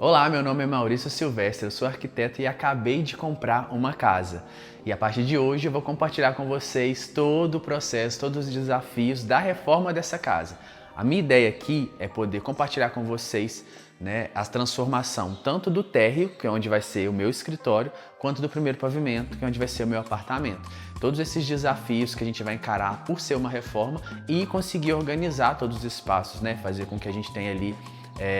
Olá, meu nome é Maurício Silvestre, eu sou arquiteto e acabei de comprar uma casa. E a partir de hoje eu vou compartilhar com vocês todo o processo, todos os desafios da reforma dessa casa. A minha ideia aqui é poder compartilhar com vocês, a transformação tanto do térreo, que é onde vai ser o meu escritório, quanto do primeiro pavimento, que é onde vai ser o meu apartamento. Todos esses desafios que a gente vai encarar por ser uma reforma e conseguir organizar todos os espaços, fazer com que a gente tenha ali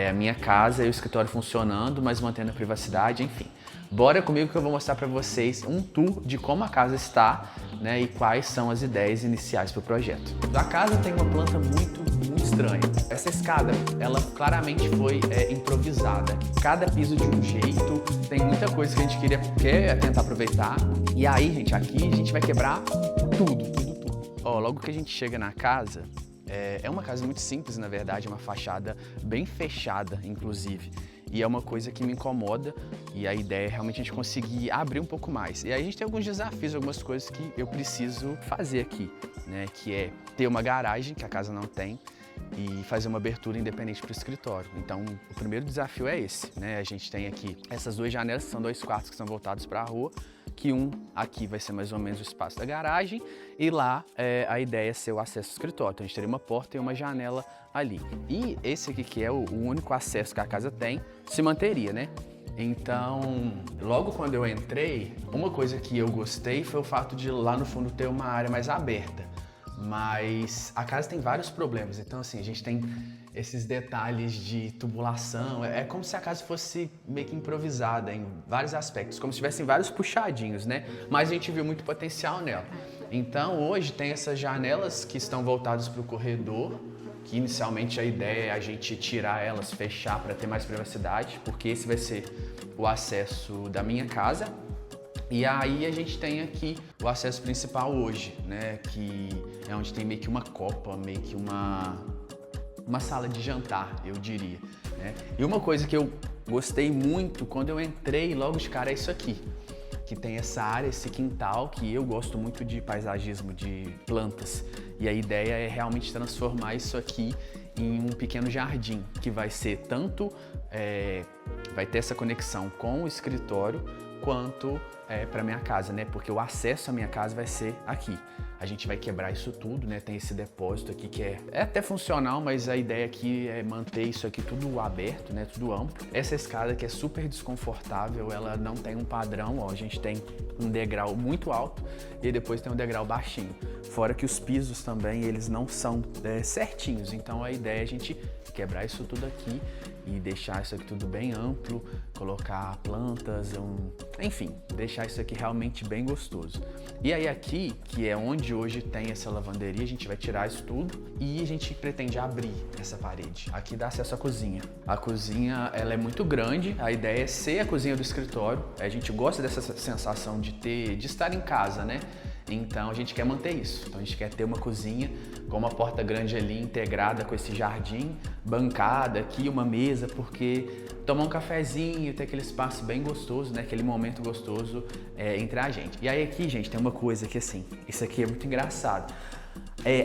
a minha casa e o escritório funcionando, mas mantendo a privacidade, enfim. Bora comigo que eu vou mostrar para vocês um tour de como a casa está, e quais são as ideias iniciais para o projeto. A casa tem uma planta muito estranha. Essa escada, ela claramente foi improvisada. Cada piso de um jeito, tem muita coisa que a gente quer tentar aproveitar. E aí, gente, aqui a gente vai quebrar tudo. Ó, logo que a gente chega na casa, é uma casa muito simples, na verdade, é uma fachada bem fechada, inclusive. E é uma coisa que me incomoda e a ideia é realmente a gente conseguir abrir um pouco mais. E aí a gente tem alguns desafios, algumas coisas que eu preciso fazer aqui, que é ter uma garagem, que a casa não tem, e fazer uma abertura independente para o escritório. Então, o primeiro desafio é esse, A gente tem aqui essas duas janelas, que são dois quartos que são voltados para a rua, que um aqui vai ser mais ou menos o espaço da garagem e lá a ideia é ser o acesso ao escritório. Então a gente teria uma porta e uma janela ali. E esse aqui, que é o único acesso que a casa tem, se manteria, Então, logo quando eu entrei, uma coisa que eu gostei foi o fato de lá no fundo ter uma área mais aberta. Mas a casa tem vários problemas, então assim, a gente tem esses detalhes de tubulação, é como se a casa fosse meio que improvisada em vários aspectos, como se tivessem vários puxadinhos, Mas a gente viu muito potencial nela. Então hoje tem essas janelas que estão voltadas para o corredor, que inicialmente a ideia é a gente tirar elas, fechar para ter mais privacidade, porque esse vai ser o acesso da minha casa. E aí a gente tem aqui o acesso principal hoje, que é onde tem meio que uma copa, meio que uma sala de jantar, eu diria, E uma coisa que eu gostei muito quando eu entrei logo de cara é isso aqui, que tem essa área, esse quintal, que eu gosto muito de paisagismo, de plantas. E a ideia é realmente transformar isso aqui em um pequeno jardim, que vai ser tanto, vai ter essa conexão com o escritório, quanto para minha casa, Porque o acesso à minha casa vai ser aqui. A gente vai quebrar isso tudo, Tem esse depósito aqui que é até funcional, mas a ideia aqui é manter isso aqui tudo aberto, Tudo amplo. Essa escada que é super desconfortável, ela não tem um padrão, ó. A gente tem um degrau muito alto e depois tem um degrau baixinho. Fora que os pisos também, eles não são certinhos, então a ideia é a gente quebrar isso tudo aqui e deixar isso aqui tudo bem amplo, colocar plantas, enfim, deixar isso aqui realmente bem gostoso. E aí aqui, que é onde hoje tem essa lavanderia, a gente vai tirar isso tudo e a gente pretende abrir essa parede. Aqui dá acesso à cozinha. A cozinha, ela é muito grande, a ideia é ser a cozinha do escritório. A gente gosta dessa sensação de estar em casa, Então a gente quer manter isso. Então a gente quer ter uma cozinha com uma porta grande ali integrada com esse jardim, bancada aqui, uma mesa, porque tomar um cafezinho, ter aquele espaço bem gostoso, aquele momento gostoso entre a gente. E aí aqui, gente, tem uma coisa que assim, isso aqui é muito engraçado.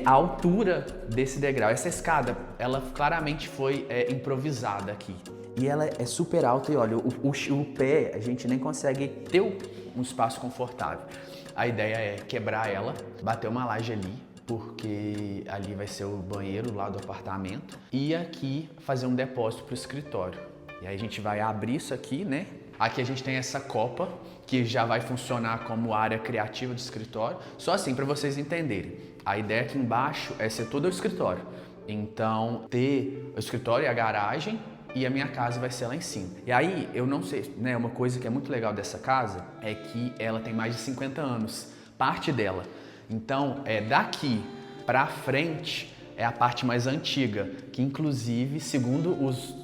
A altura desse degrau, essa escada, ela claramente foi improvisada aqui. E ela é super alta e olha, o pé a gente nem consegue ter um espaço confortável. A ideia é quebrar ela, bater uma laje ali, porque ali vai ser o banheiro lá do apartamento, e aqui fazer um depósito para o escritório. E aí a gente vai abrir isso aqui, Aqui a gente tem essa copa, que já vai funcionar como área criativa do escritório. Só assim, para vocês entenderem. A ideia aqui embaixo é ser todo o escritório. Então, ter o escritório e a garagem, e a minha casa vai ser lá em cima. E aí, eu não sei, uma coisa que é muito legal dessa casa é que ela tem mais de 50 anos, parte dela. Então, daqui para frente é a parte mais antiga, que inclusive, segundo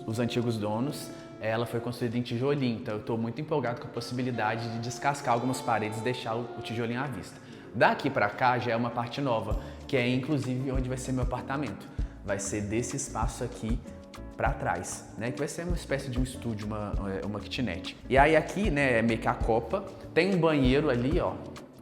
os antigos donos, ela foi construída em tijolinho. Então, eu estou muito empolgado com a possibilidade de descascar algumas paredes e deixar o tijolinho à vista. Daqui para cá já é uma parte nova, que é inclusive onde vai ser meu apartamento. Vai ser desse espaço aqui para trás, que vai ser uma espécie de um estúdio, uma kitnet. E aí aqui, é meio que a copa, tem um banheiro ali, ó,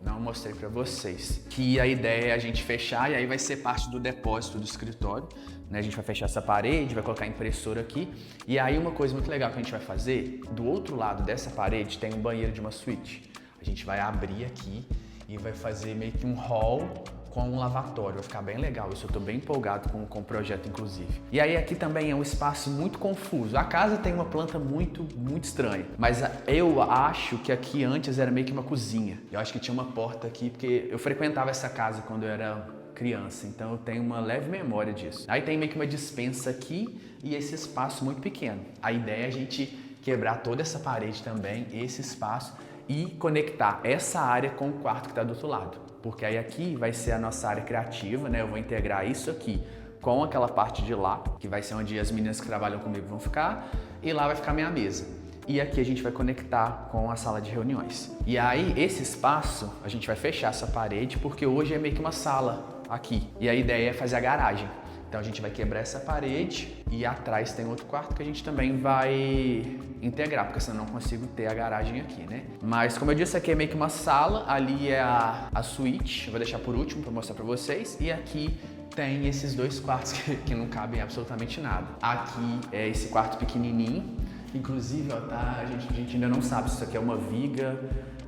não mostrei pra vocês. Que a ideia é a gente fechar e aí vai ser parte do depósito do escritório, né? A gente vai fechar essa parede, vai colocar a impressora aqui. E aí uma coisa muito legal que a gente vai fazer, do outro lado dessa parede tem um banheiro de uma suíte. A gente vai abrir aqui e vai fazer meio que um hall com um lavatório, vai ficar bem legal. Isso eu tô bem empolgado com o projeto, inclusive. E aí aqui também é um espaço muito confuso. A casa tem uma planta muito estranha, mas eu acho que aqui antes era meio que uma cozinha. Eu acho que tinha uma porta aqui, porque eu frequentava essa casa quando eu era criança, então eu tenho uma leve memória disso. Aí tem meio que uma despensa aqui e esse espaço muito pequeno. A ideia é a gente quebrar toda essa parede também, esse espaço, e conectar essa área com o quarto que está do outro lado. Porque aí aqui vai ser a nossa área criativa, né? Eu vou integrar isso aqui com aquela parte de lá, que vai ser onde as meninas que trabalham comigo vão ficar, e lá vai ficar minha mesa. E aqui a gente vai conectar com a sala de reuniões. E aí esse espaço, a gente vai fechar essa parede, porque hoje é meio que uma sala aqui. E a ideia é fazer a garagem. Então a gente vai quebrar essa parede e atrás tem outro quarto que a gente também vai integrar, porque senão eu não consigo ter a garagem aqui, né? Mas como eu disse, aqui é meio que uma sala, ali é a suíte, eu vou deixar por último para mostrar para vocês, e aqui tem esses dois quartos que não cabem absolutamente nada. Aqui é esse quarto pequenininho, inclusive ó, tá, a gente ainda não sabe se isso aqui é uma viga,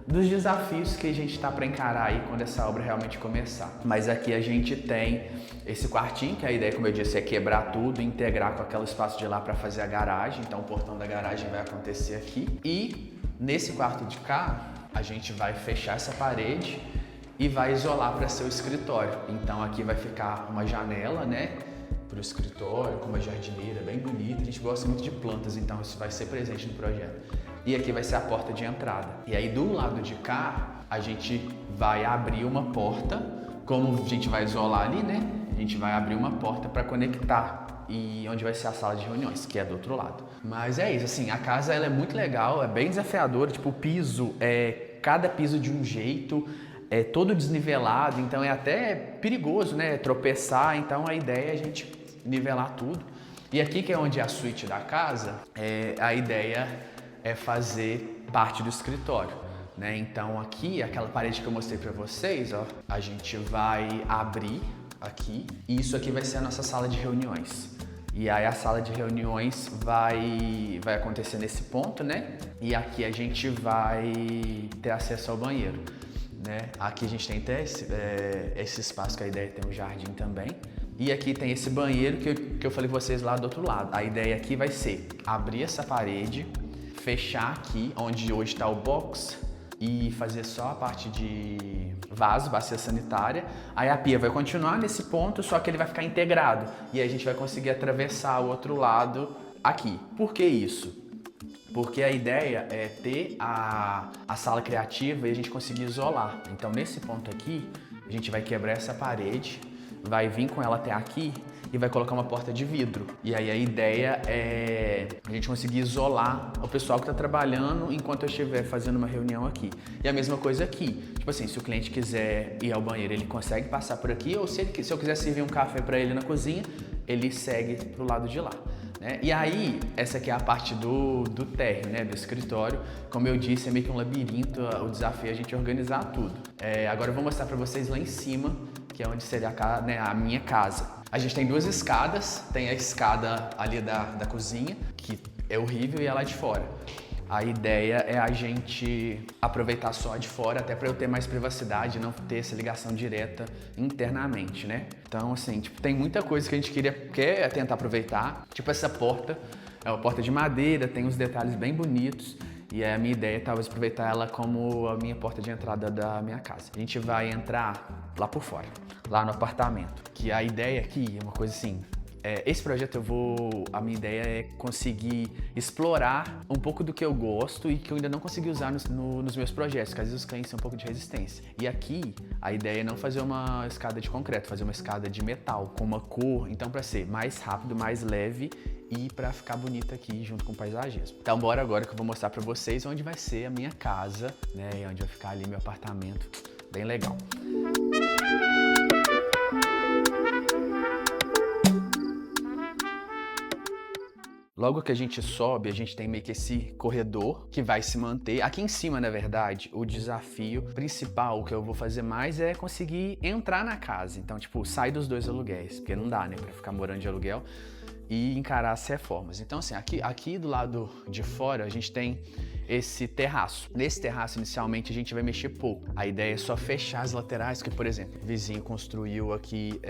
dos desafios que a gente está para encarar aí quando essa obra realmente começar. Mas aqui a gente tem esse quartinho, que a ideia, como eu disse, é quebrar tudo e integrar com aquele espaço de lá para fazer a garagem. Então o portão da garagem vai acontecer aqui. E nesse quarto de cá, a gente vai fechar essa parede e vai isolar para ser o escritório. Então aqui vai ficar uma janela, né, para o escritório, com uma jardineira bem bonita. A gente gosta muito de plantas, então isso vai ser presente no projeto. E aqui vai ser a porta de entrada. E aí do lado de cá, a gente vai abrir uma porta, como a gente vai isolar ali, né? A gente vai abrir uma porta para conectar e onde vai ser a sala de reuniões, que é do outro lado. Mas é isso, assim, a casa ela é muito legal, é bem desafiadora, tipo o piso, cada piso de um jeito, é todo desnivelado, então é até perigoso, né? Tropeçar, então a ideia é a gente nivelar tudo. E aqui que é onde é a suíte da casa, a ideia é fazer parte do escritório, né? Então aqui, aquela parede que eu mostrei para vocês, ó, a gente vai abrir aqui e isso aqui vai ser a nossa sala de reuniões. E aí a sala de reuniões vai acontecer nesse ponto, né? E aqui a gente vai ter acesso ao banheiro, né? Aqui a gente tem até esse espaço que a ideia é ter um jardim também. E aqui tem esse banheiro que eu falei com vocês lá do outro lado. A ideia aqui vai ser abrir essa parede, fechar aqui onde hoje está o box e fazer só a parte de vaso, bacia sanitária. Aí a pia vai continuar nesse ponto, só que ele vai ficar integrado e aí a gente vai conseguir atravessar o outro lado aqui. Por que isso? Porque a ideia é ter a sala criativa e a gente conseguir isolar. Então nesse ponto aqui, a gente vai quebrar essa parede, vai vir com ela até aqui e vai colocar uma porta de vidro. E aí a ideia é a gente conseguir isolar o pessoal que está trabalhando enquanto eu estiver fazendo uma reunião aqui. E a mesma coisa aqui. Tipo assim, se o cliente quiser ir ao banheiro, ele consegue passar por aqui, ou se eu quiser servir um café para ele na cozinha, ele segue pro lado de lá, né? E aí, essa aqui é a parte do térreo, né, do escritório. Como eu disse, é meio que um labirinto, o desafio é a gente organizar tudo. Agora eu vou mostrar para vocês lá em cima, que é onde seria a minha casa. A gente tem duas escadas, tem a escada ali da cozinha, que é horrível, e a lá de fora. A ideia é a gente aproveitar só a de fora, até para eu ter mais privacidade e não ter essa ligação direta internamente, né? Então, assim, tipo, tem muita coisa que a gente quer tentar aproveitar. Tipo, essa porta é uma porta de madeira, tem uns detalhes bem bonitos. E a minha ideia é talvez aproveitar ela como a minha porta de entrada da minha casa. A gente vai entrar lá por fora, lá no apartamento. Que a ideia aqui é uma coisa assim, esse projeto a minha ideia é conseguir explorar um pouco do que eu gosto e que eu ainda não consegui usar nos meus projetos, que às vezes os cães têm um pouco de resistência. E aqui a ideia é não fazer uma escada de concreto, fazer uma escada de metal, com uma cor, então para ser mais rápido, mais leve e para ficar bonita aqui junto com o paisagismo. Então bora agora que eu vou mostrar para vocês onde vai ser a minha casa, né, e onde vai ficar ali meu apartamento, bem legal. Logo que a gente sobe, a gente tem meio que esse corredor que vai se manter. Aqui em cima, na verdade, o desafio principal, o que eu vou fazer mais é conseguir entrar na casa. Então, tipo, sair dos 2 aluguéis, porque não dá, né, pra ficar morando de aluguel e encarar as reformas. Então, assim, aqui do lado de fora a gente tem esse terraço. Nesse terraço, inicialmente, a gente vai mexer pouco. A ideia é só fechar as laterais, que, por exemplo, o vizinho construiu aqui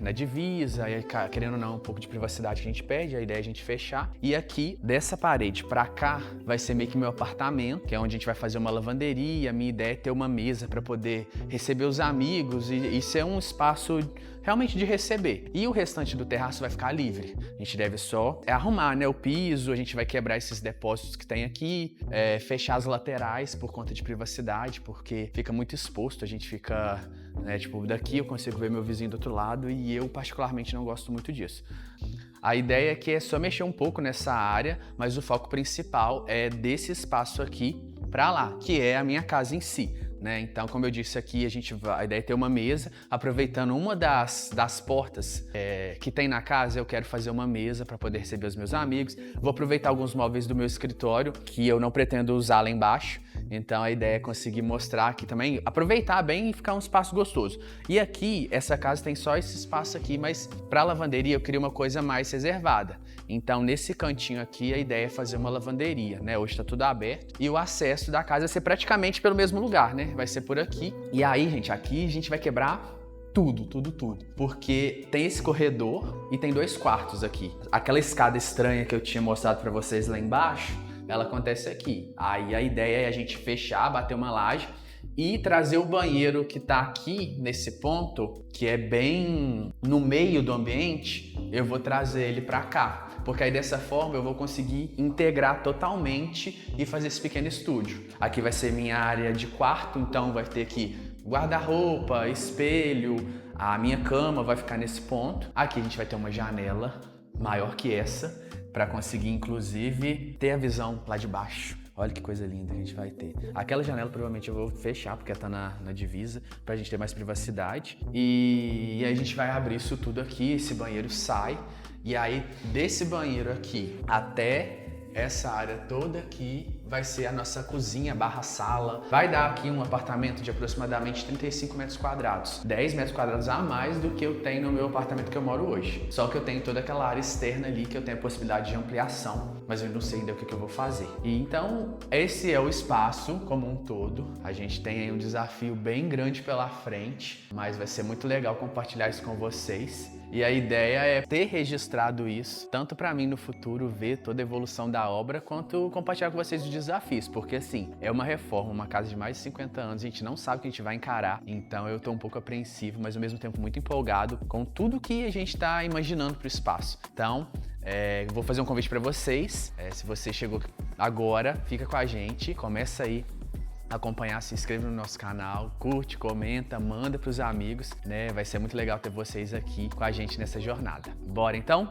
na divisa, e querendo ou não, um pouco de privacidade que a gente pede, a ideia é a gente fechar. E aqui, dessa parede pra cá, vai ser meio que meu apartamento, que é onde a gente vai fazer uma lavanderia. A minha ideia é ter uma mesa para poder receber os amigos e ser um espaço realmente de receber. E o restante do terraço vai ficar livre. A gente deve só arrumar, né, o piso, a gente vai quebrar esses depósitos que tem aqui, fechar as laterais por conta de privacidade, porque fica muito exposto, a gente fica, né, tipo, daqui eu consigo ver meu vizinho do outro lado e eu particularmente não gosto muito disso. A ideia é que é só mexer um pouco nessa área, mas o foco principal é desse espaço aqui para lá, que é a minha casa em si. Né? Então, como eu disse aqui, a ideia é ter uma mesa, aproveitando uma das portas que tem na casa, eu quero fazer uma mesa para poder receber os meus amigos. Vou aproveitar alguns móveis do meu escritório, que eu não pretendo usar lá embaixo, então a ideia é conseguir mostrar aqui também, aproveitar bem e ficar um espaço gostoso. E aqui, essa casa tem só esse espaço aqui, mas para lavanderia eu queria uma coisa mais reservada. Então, nesse cantinho aqui, a ideia é fazer uma lavanderia, né? Hoje está tudo aberto e o acesso da casa vai ser praticamente pelo mesmo lugar, né? Vai ser por aqui. E aí, gente, aqui a gente vai quebrar tudo. Porque tem esse corredor e tem 2 quartos aqui. Aquela escada estranha que eu tinha mostrado pra vocês lá embaixo, ela acontece aqui. Aí a ideia é a gente fechar, bater uma laje e trazer o banheiro que tá aqui nesse ponto, que é bem no meio do ambiente, eu vou trazer ele pra cá. Porque aí dessa forma eu vou conseguir integrar totalmente e fazer esse pequeno estúdio. Aqui vai ser minha área de quarto, então vai ter aqui guarda-roupa, espelho, a minha cama vai ficar nesse ponto. Aqui a gente vai ter uma janela maior que essa, para conseguir inclusive ter a visão lá de baixo. Olha que coisa linda que a gente vai ter. Aquela janela provavelmente eu vou fechar, porque ela tá na divisa, pra gente ter mais privacidade. E aí a gente vai abrir isso tudo aqui, esse banheiro sai. E aí, desse banheiro aqui até essa área toda aqui vai ser a nossa cozinha barra sala. Vai dar aqui um apartamento de aproximadamente 35 metros quadrados. 10 metros quadrados a mais do que eu tenho no meu apartamento que eu moro hoje. Só que eu tenho toda aquela área externa ali que eu tenho a possibilidade de ampliação, mas eu não sei ainda o que eu vou fazer. E então, esse é o espaço como um todo. A gente tem aí um desafio bem grande pela frente, mas vai ser muito legal compartilhar isso com vocês. E a ideia é ter registrado isso, tanto para mim no futuro ver toda a evolução da obra, quanto compartilhar com vocês os desafios, porque assim, é uma reforma, uma casa de mais de 50 anos, a gente não sabe o que a gente vai encarar, então eu tô um pouco apreensivo, mas ao mesmo tempo muito empolgado com tudo que a gente tá imaginando pro espaço. Então, vou fazer um convite para vocês, se você chegou agora, fica com a gente, começa aí acompanhar, se inscreve no nosso canal, curte, comenta, manda pros amigos, né? Vai ser muito legal ter vocês aqui com a gente nessa jornada. Bora então?